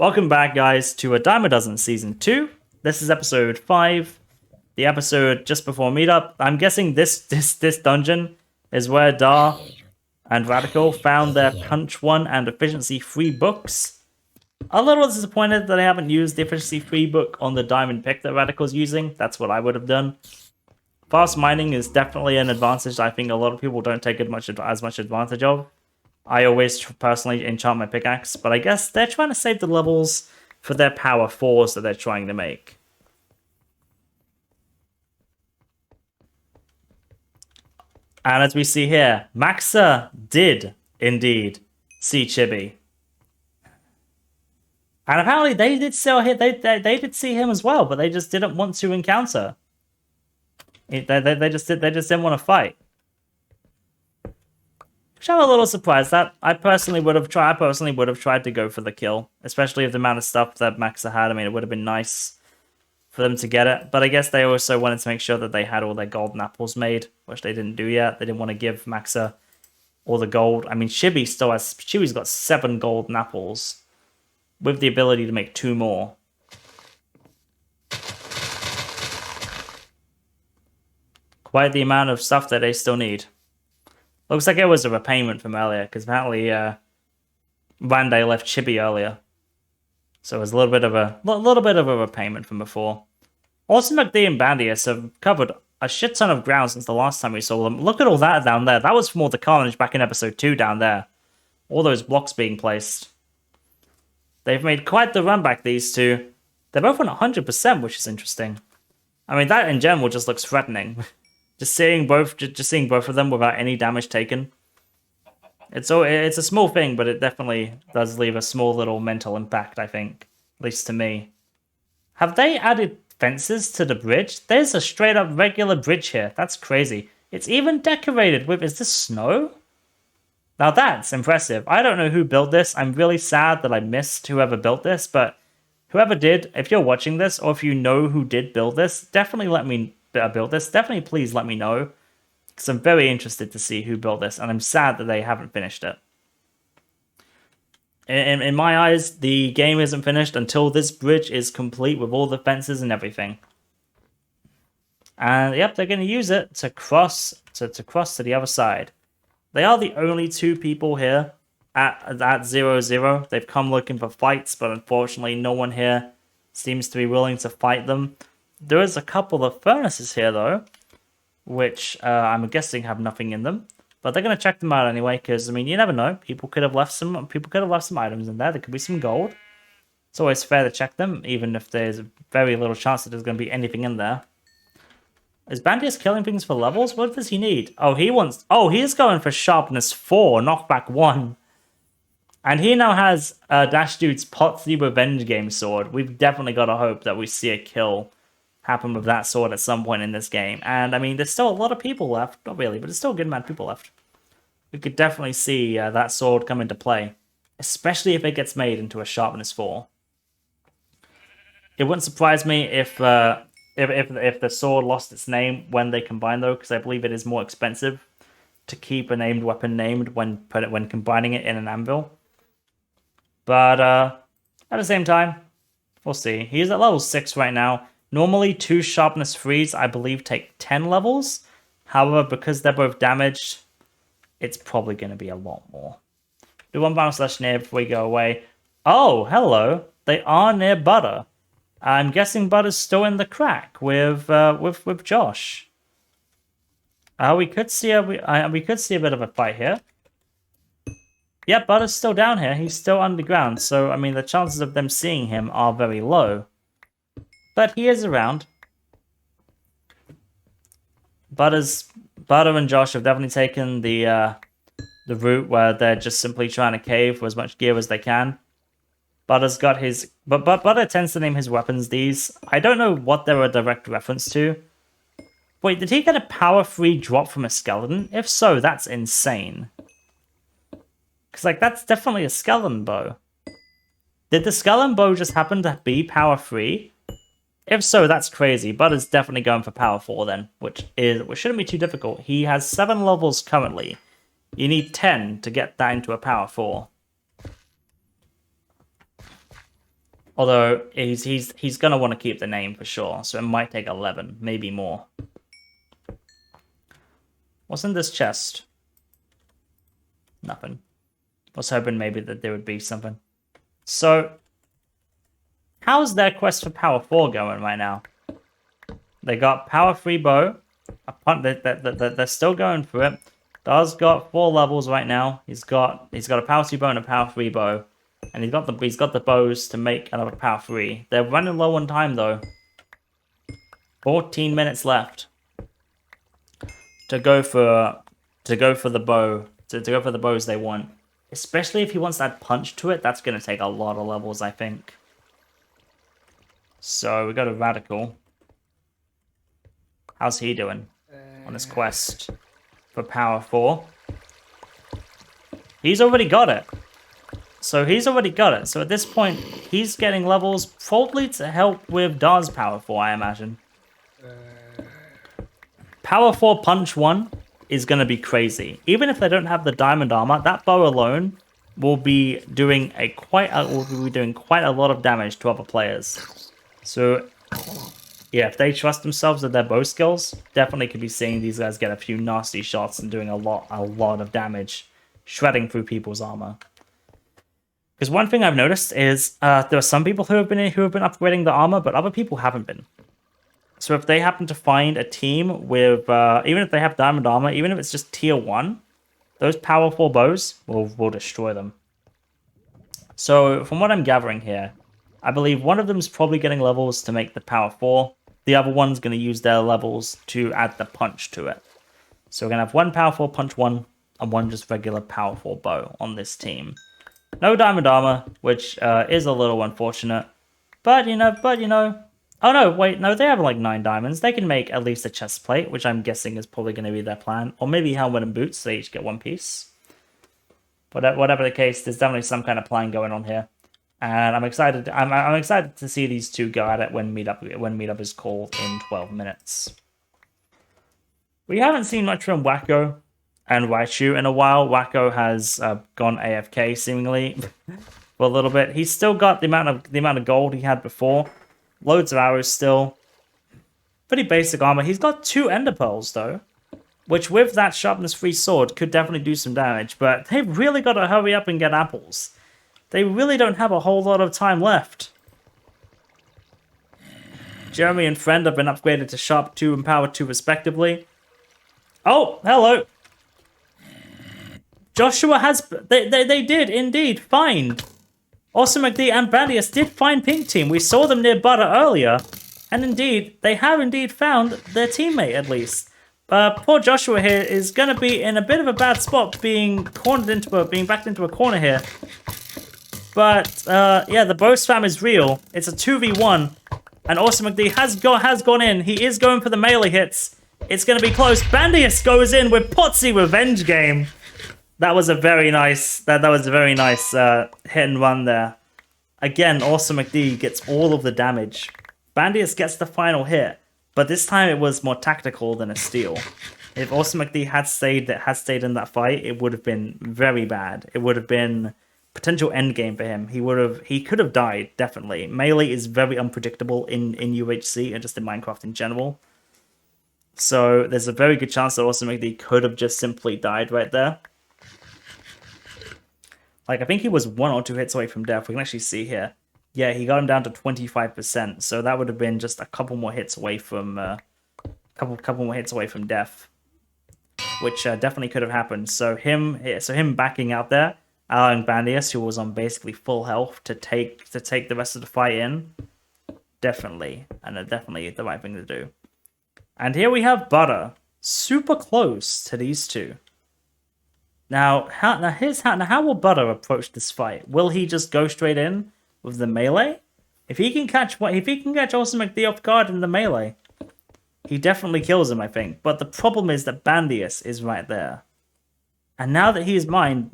Welcome back, guys, to A Dime a Dozen Season 2. This is episode 5, the episode just before Meetup. I'm guessing this dungeon is where Dar and Radical found their Punch 1 and Efficiency 3 books. A little disappointed that I haven't used the Efficiency 3 book on the diamond pick that Radical's using. That's what I would have done. Fast mining is definitely an advantage I think a lot of people don't take as much advantage of. I always personally enchant my pickaxe, but I guess they're trying to save the levels for their power 4s that they're trying to make. And as we see here, Maxa did indeed see Chibi. And apparently they did see him as well, but they just didn't want to encounter. They just didn't want to fight. Which I'm a little surprised that I personally would have tried to go for the kill, especially with the amount of stuff that Maxa had. I mean, it would have been nice for them to get it, but I guess they also wanted to make sure that they had all their golden apples made, which they didn't do yet. They didn't want to give Maxa all the gold. I mean, Chibi's got 7 golden apples with the ability to make 2 more. Quite the amount of stuff that they still need. Looks like it was a repayment from earlier, because apparently Rande left Chibi earlier. So it was a little bit of a repayment from before. Also, McD and Bandius have covered a shit ton of ground since the last time we saw them. Look at all that down there. That was from all the carnage back in episode 2 down there. All those blocks being placed. They've made quite the run back, these two. They're both on 100%, which is interesting. I mean, that in general just looks threatening. Just seeing both of them without any damage taken. It's a small thing, but it definitely does leave a small little mental impact, I think. At least to me. Have they added fences to the bridge? There's a straight up regular bridge here. That's crazy. It's even decorated with... Is this snow? Now that's impressive. I don't know who built this. I'm really sad that I missed whoever built this, but whoever did, if you're watching this, or if you know who did build this, definitely let me... Definitely please let me know, because I'm very interested to see who built this, and I'm sad that they haven't finished it. In my eyes, the game isn't finished until this bridge is complete with all the fences and everything. And yep, they're going to use it to cross to the other side. They are the only 2 people here at 0-0. They've come looking for fights, but unfortunately no one here seems to be willing to fight them. There is a couple of furnaces here, though, which I'm guessing have nothing in them. But they're going to check them out anyway, because, I mean, you never know. People could have left some items in there. There could be some gold. It's always fair to check them, even if there's very little chance that there's going to be anything in there. Is Bandius killing things for levels? What does he need? Oh, he's going for sharpness 4, knockback 1. And he now has Dash Dude's Potsy Revenge Game sword. We've definitely got to hope that we see a kill happen with that sword at some point in this game. And I mean, there's still a lot of people left. Not really, but there's still a good amount of people left. We could definitely see that sword come into play, especially if it gets made into a sharpness 4. It wouldn't surprise me if the sword lost its name when they combine, though, because I believe it is more expensive to keep a named weapon named when combining it in an anvil. But at the same time, we'll see. He's at level 6 right now. Normally, 2 sharpness 3s, I believe, take 10 levels. However, because they're both damaged, it's probably going to be a lot more. Do one final slash near before we go away. Oh, hello. They are near Butter. I'm guessing Butter's still in the crack with Josh. We could see a bit of a fight here. Yep, Butter's still down here. He's still underground. So, I mean, the chances of them seeing him are very low. But he is around. Butter and Josh have definitely taken the route where they're just simply trying to cave for as much gear as they can. Butter's got his... But Butter tends to name his weapons these. I don't know what they're a direct reference to. Wait, did he get a power 3 drop from a skeleton? If so, that's insane. Because, like, that's definitely a skeleton bow. Did the skeleton bow just happen to be power 3? If so, that's crazy. Butter's definitely going for power 4 then, which shouldn't be too difficult. He has 7 levels currently. You need 10 to get that into a power 4. Although he's gonna want to keep the name for sure, so it might take 11, maybe more. What's in this chest? Nothing. I was hoping maybe that there would be something. So, how's their quest for power 4 going right now? They got power 3 bow. They're still going for it. Dar's got 4 levels right now. He's got a power 2 bow and a power 3 bow. And he's got the bows to make another power 3. They're running low on time though. 14 minutes left to go for the bow, to go for the bows they want. Especially if he wants that punch to it, that's going to take a lot of levels, I think. So we got a Radical. How's he doing on his quest for power 4? He's already got it. So at this point, he's getting levels probably to help with Dar's power 4, I imagine. Power 4 punch 1 is going to be crazy. Even if they don't have the diamond armor, that bow alone will be doing quite a lot of damage to other players. So yeah, if they trust themselves with their bow skills, definitely could be seeing these guys get a few nasty shots and doing a lot of damage, shredding through people's armor. Because one thing I've noticed is there are some people who have been upgrading the armor, but other people haven't been. So if they happen to find a team with, even if they have diamond armor, even if it's just tier 1, those power 4 bows will destroy them. So from what I'm gathering here, I believe one of them is probably getting levels to make the power 4. The other one's going to use their levels to add the punch to it. So we're going to have one power 4 punch 1 and one just regular power 4 bow on this team. No diamond armor, which is a little unfortunate. But you know... Oh no, wait, no, they have like 9 diamonds. They can make at least a chest plate, which I'm guessing is probably going to be their plan. Or maybe helmet and boots, so they each get 1 piece. But whatever the case, there's definitely some kind of plan going on here. And I'm excited to see these two go at it when Meetup is called in 12 minutes. We haven't seen much from Wacko and Raichu in a while. Wacko has gone AFK seemingly for a little bit. He's still got the amount of gold he had before. Loads of arrows still. Pretty basic armor. He's got 2 ender pearls though, which with that sharpness 3 sword could definitely do some damage, but they've really got to hurry up and get apples. They really don't have a whole lot of time left. Jeremy and Friend have been upgraded to Sharp 2 and Power 2 respectively. Oh, hello. Joshua has... They did indeed find... Awesome McD and Bandius did find Pink Team. We saw them near Butter earlier. And indeed, they have indeed found their teammate at least. Poor Joshua here is going to be in a bit of a bad spot being backed into a corner here. But yeah, the bow spam is real. It's a 2v1. And Awesome McD has gone in. He is going for the melee hits. It's going to be close. Bandius goes in with Potsy Revenge Game. That was a very nice that was a very nice hit and run there. Again, Awesome McD gets all of the damage. Bandius gets the final hit, but this time it was more tactical than a steal. If Awesome McD had stayed in that fight, it would have been very bad. It would have been potential endgame for him. He could have died, definitely. Melee is very unpredictable in UHC and just in Minecraft in general. So there's a very good chance that Awesome McD could have just simply died right there. Like, I think he was 1 or 2 hits away from death. We can actually see here. Yeah, he got him down to 25%. So that would have been just a couple more hits away from couple more hits away from death, which definitely could have happened. So him backing out there, allowing Bandius, who was on basically full health, to take the rest of the fight in. Definitely the right thing to do. And here we have Butter, super close to these two. Now how will Butter approach this fight? Will he just go straight in with the melee? If he can catch Awesome McD off guard in the melee, he definitely kills him, I think. But the problem is that Bandius is right there. And now that his mind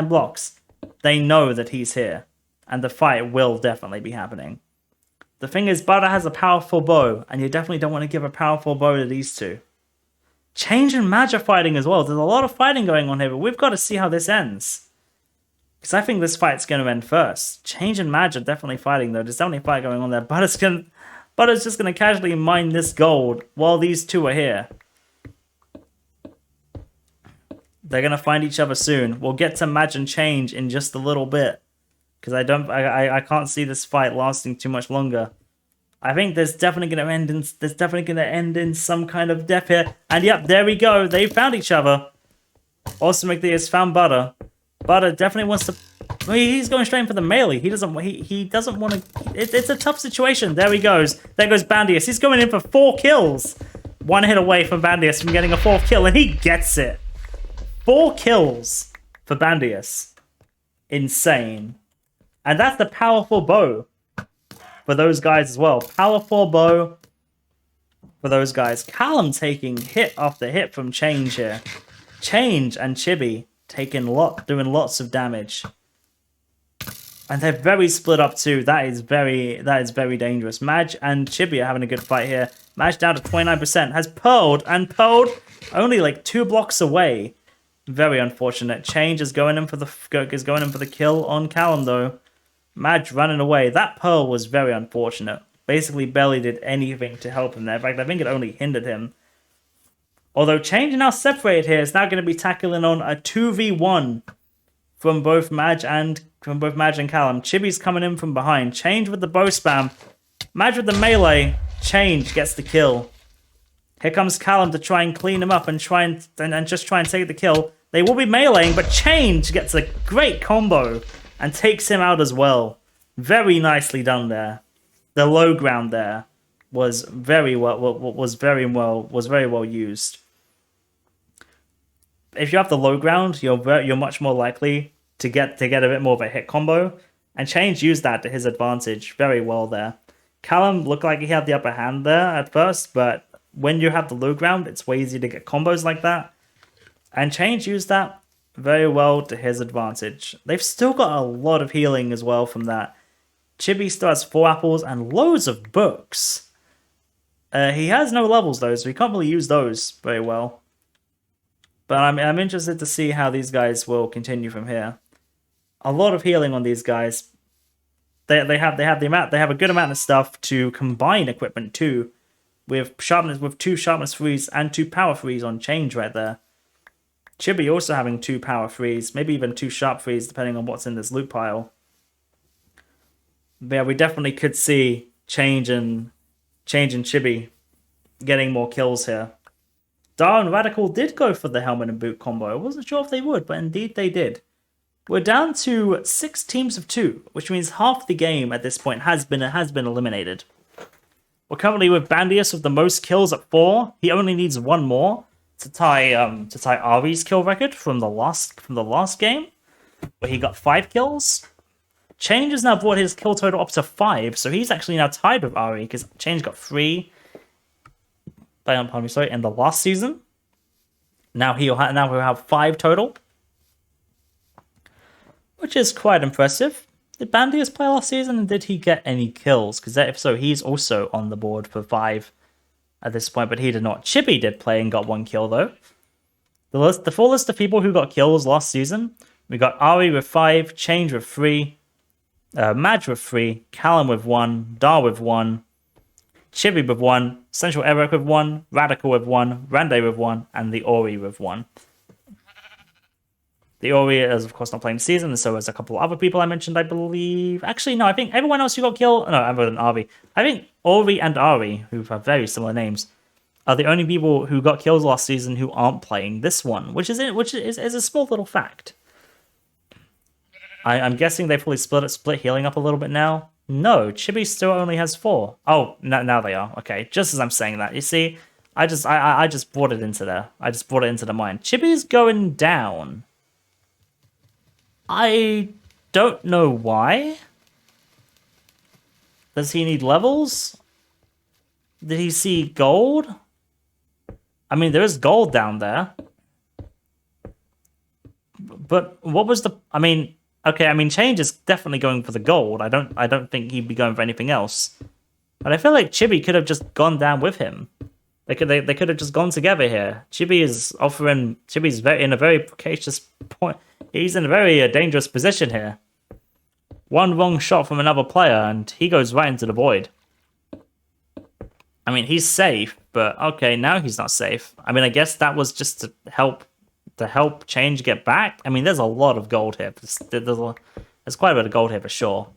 blocks, they know that he's here. And the fight will definitely be happening. The thing is, Butter has a powerful bow, and you definitely don't want to give a powerful bow to these two. Change and Magia fighting as well. There's a lot of fighting going on here, but we've got to see how this ends. Because I think this fight's going to end first. Change and Madge are definitely fighting, though. There's definitely a fight going on there. Butter's just going to casually mine this gold while these two are here. They're going to find each other soon. We'll get to Madge and Change in just a little bit. Because I can't see this fight lasting too much longer. I think there's definitely going to end in some kind of death here. And yep, there we go. They found each other. Awesome McD found Butter. Butter definitely wants to. He's going straight in for the melee. He doesn't want to. It's a tough situation. There he goes. There goes Bandius. He's going in for 4 kills. 1 hit away from Bandius from getting a 4th kill, and he gets it. 4 kills for Bandius. Insane. And that's the powerful bow for those guys as well. Powerful bow for those guys. Callum taking hit after hit from Change here. Change and Chibi doing lots of damage. And they're very split up too. That is very dangerous. Madge and Chibi are having a good fight here. Madge down to 29%. Has pearled only like 2 blocks away. Very unfortunate. Change is going in for the kill on Callum though. Madge running away. That pearl was very unfortunate. Basically barely did anything to help him there. In fact, I think it only hindered him. Although Change now separated here, is now going to be tackling on a 2v1 from both Madge and Callum. Chibi's coming in from behind. Change with the bow spam. Madge with the melee. Change gets the kill. Here comes Callum to try and clean him up and just try and take the kill. They will be meleeing, but Change gets a great combo and takes him out as well. Very nicely done there. The low ground there was very well used. If you have the low ground, you're much more likely to get a bit more of a hit combo, and Change used that to his advantage very well there. Callum looked like he had the upper hand there at first, but when you have the low ground, it's way easier to get combos like that. And Change used that very well to his advantage. They've still got a lot of healing as well from that. Chibi still has 4 apples and loads of books. He has no levels though, so he can't really use those very well. But I'm interested to see how these guys will continue from here. A lot of healing on these guys. They have a good amount of stuff to combine equipment too, with 2 sharpness 3s and 2 power 3s on Change right there. Chibi also having 2 power 3s, maybe even 2 sharp 3s depending on what's in this loot pile. But yeah, we definitely could see Change and Chibi getting more kills here. Dar and Radical did go for the helmet and boot combo. I wasn't sure if they would, but indeed they did. We're down to 6 teams of 2, which means half the game at this point has been eliminated. We're currently with Bandius with the most kills at 4. He only needs 1 more to tie Ari's kill record from the last game, where he got 5 kills. Change has now brought his kill total up to 5, so he's actually now tied with Ari because Change got 3. In the last season. Now he'll have 5 total, which is quite impressive. Did Bandius play last season, and did he get any kills? Because if so, he's also on the board for 5 at this point, but he did not. Chibi did play and got 1 kill though. The full list of people who got kills last season: we got Ari with 5, Change with 3, Madge with 3, Callum with 1, Dar with 1. Chibi with 1, Central Eric with 1, Radical with 1, Rande with 1, and the Ori with 1. The Ori is, of course, not playing the season, and so is a couple of other people I mentioned, I believe. Actually, no, I think everyone else who got killed... No, other than Ari. I think Ori and Ari, who have very similar names, are the only people who got kills last season who aren't playing this one, which is a small little fact. I'm guessing they probably split healing up a little bit now. No, Chibi still only has 4. Oh, now they are. Okay, just as I'm saying that. You see, I just brought it into there. I just brought it into the mind. Chibi's going down. I don't know why. Does he need levels? Did he see gold? I mean, there is gold down there. But what was the... I mean... Okay, I mean, Change is definitely going for the gold. I don't think he'd be going for anything else. But I feel like Chibi could have just gone down with him. They could have just gone together here. Chibi's in a very precarious point. He's in a very dangerous position here. One wrong shot from another player, and he goes right into the void. I mean, he's safe, but okay, now he's not safe. I mean, I guess that was just to help Change get back. I mean, there's a lot of gold here. There's quite a bit of gold here for sure.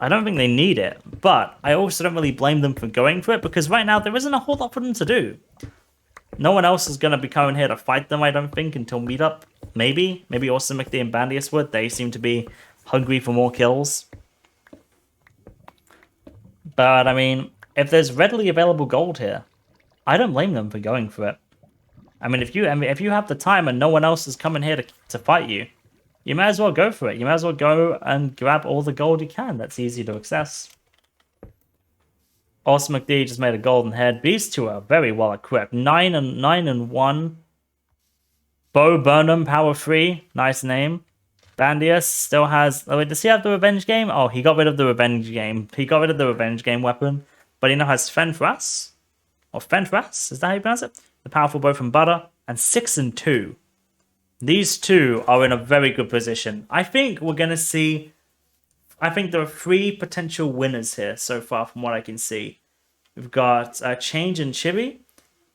I don't think they need it, but I also don't really blame them for going for it, because right now there isn't a whole lot for them to do. No one else is going to be coming here to fight them, I don't think, until Meetup. Maybe Awesome McD and Bandius would. They seem to be hungry for more kills. But, I mean, if there's readily available gold here, I don't blame them for going for it. I mean, if you have the time and no one else is coming here to fight you, you might as well go for it. You might as well go and grab all the gold you can. That's easy to access. Awesome McD just made a golden head. These two are very well equipped. 9 and 1. Bo Burnham, power 3. Nice name. Bandius still has... Oh, wait, does he have the revenge game? Oh, he got rid of the revenge game. He got rid of the revenge game weapon. But he now has Fenthras. Or Fenthras? Is that how you pronounce it? The powerful bow from Butter. And 6 and 2. These two are in a very good position. I think we're going to see... I think there are 3 potential winners here so far from what I can see. We've got Change and Chibi,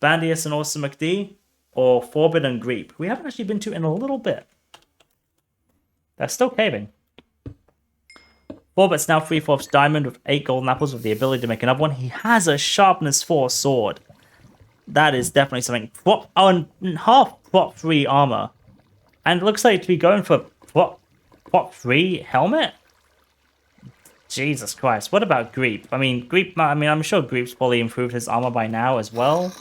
Bandius and Awesome McD, or Forbid and Greep. We haven't actually been to in a little bit. They're still caving. Forbid's now 3/4 diamond with 8 golden apples with the ability to make another one. He has a sharpness 4 sword. That is definitely something. And half prop 3 armor. And it looks like to be going for prop 3 helmet? Jesus Christ. What about Greep? I mean, I'm sure Greep's probably improved his armor by now as well.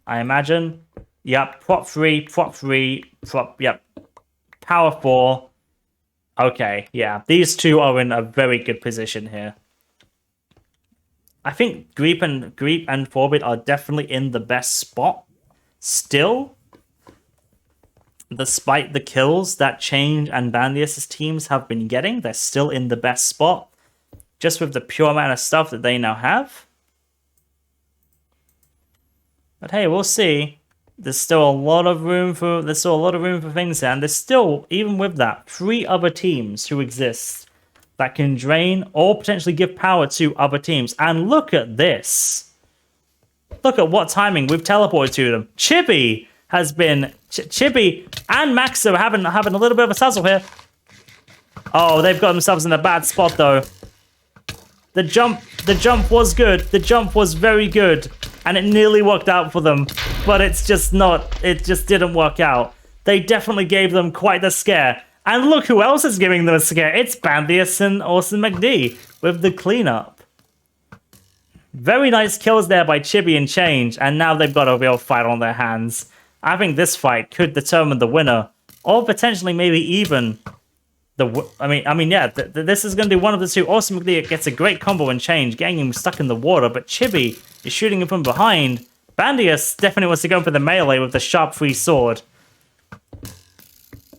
I imagine. Yep, prop 3, yep. Power 4. Okay, yeah. These two are in a very good position here. I think Greep and Forbid are definitely in the best spot. Still, despite the kills that Change and Bandius' teams have been getting, they're still in the best spot. Just with the pure amount of stuff that they now have. But hey, we'll see. There's still a lot of room for things here, and there's still, even with that, 3 other teams who exist that can drain or potentially give power to other teams. And look at this. Look at what timing we've teleported to them. Chibi has been... Chibi and Maxo are having a little bit of a tussle here. Oh, they've got themselves in a bad spot, though. The jump was good. The jump was very good. And it nearly worked out for them. But it just didn't work out. They definitely gave them quite the scare. And look who else is giving them a scare. It's Bandius and Awesome McD with the cleanup. Very nice kills there by Chibi and Change. And now they've got a real fight on their hands. I think this fight could determine the winner. Or potentially maybe even... this is going to be one of the two. Awesome McD gets a great combo and Change, getting him stuck in the water, but Chibi is shooting him from behind. Bandius definitely wants to go for the melee with the sharp 3 sword.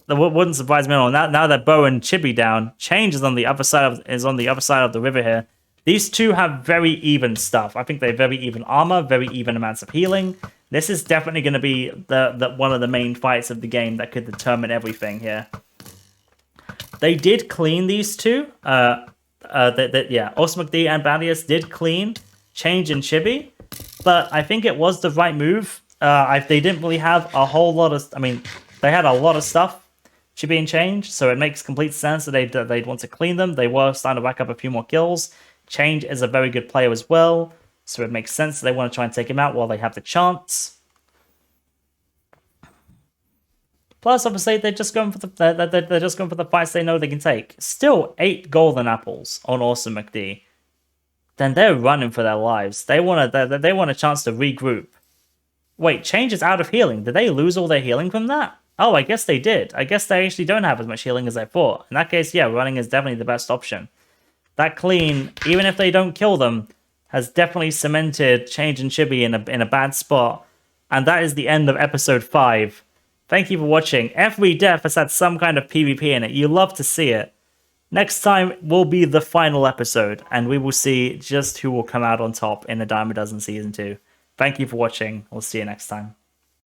That wouldn't surprise me at all. Now that Bo and Chibi down, Change is on the other side of the river here. These two have very even stuff. I think they have very even armor, very even amounts of healing. This is definitely going to be the one of the main fights of the game that could determine everything here. They did clean these two. Awesome McD and Bandius did clean Change and Chibi, but I think it was the right move. They didn't really have a whole lot of... they had a lot of stuff, Chibi and Change, so it makes complete sense that they'd want to clean them. They were starting to rack up a few more kills. Change is a very good player as well, so it makes sense that they want to try and take him out while they have the chance. Plus, obviously, they're just going for the fights they know they can take. Still, 8 golden apples on Awesome McD. Then they're running for their lives. They want a chance to regroup. Wait, Change is out of healing. Did they lose all their healing from that? Oh, I guess they did. I guess they actually don't have as much healing as I thought. In that case, yeah, running is definitely the best option. That clean, even if they don't kill them, has definitely cemented Change and Chibi in a bad spot. And that is the end of episode 5. Thank you for watching. Every death has had some kind of PvP in it. You love to see it. Next time will be the final episode, and we will see just who will come out on top in the Dime a Dozen Season 2. Thank you for watching. We'll see you next time.